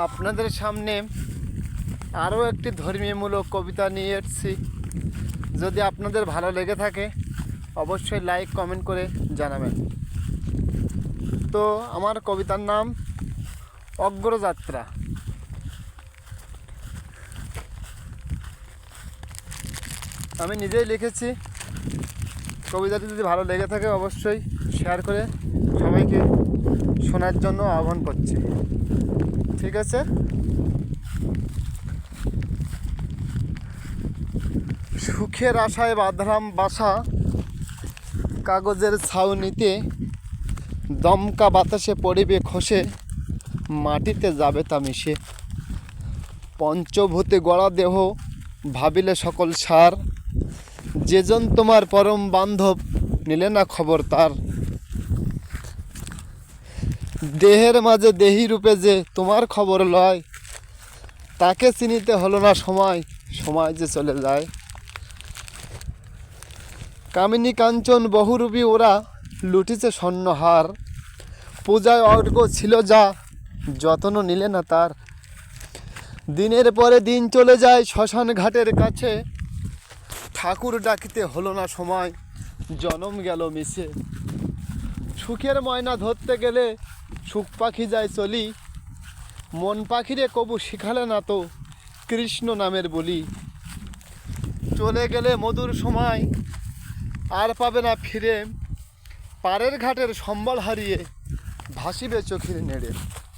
আপনাদের সামনে আরও একটি ধর্মীয়মূলক কবিতা নিয়ে এসেছি। যদি আপনাদের ভালো লেগে থাকে অবশ্যই লাইক কমেন্ট করে জানাবেন। তো আমার কবিতার নাম অগ্রযাত্রা। আমি নিজেই লিখেছি। কবিতাটি যদি ভালো লেগে থাকে অবশ্যই শেয়ার করে সবাইকে শোনার জন্য আহ্বান করছি। ঠিক আছে। সুখের আশায় বাঁধলাম বাসা কাগজের ছাউনিতে, দমকা বাতাসে পড়িবে খসে, মাটিতে যাবে তা মিশে। পঞ্চভূতে গড়া দেহ ভাবিলে সকল সার, যেজন তোমার পরম বান্ধব নিলে না খবর তার। দেহের মাঝে দেহি রূপে যে তোমার খবর লয়, তাকে চিনিতে হলো না সময়, সময় যে চলে যায়। কামিনী কাঞ্চন বহুরূপী ওরা লুটিছে স্বর্ণহার, পূজায় অর্ঘ ছিল যা যত্ন নিলে না তার। দিনের পরে দিন চলে যায় শ্মশান ঘাটের কাছে, ঠাকুর ডাকিতে হলো না সময়, জনম গেল মিশে। সুখের ময়না ধরতে গেলে সুখ পাখি যায় চলি, মন পাখিরে কবু শিখালে না তো কৃষ্ণ নামের বলি। চলে গেলে মধুর সময় আর পাবে না ফিরে, পাড়ের ঘাটের সম্বল হারিয়ে ভাসিবে চোখের নেড়ে।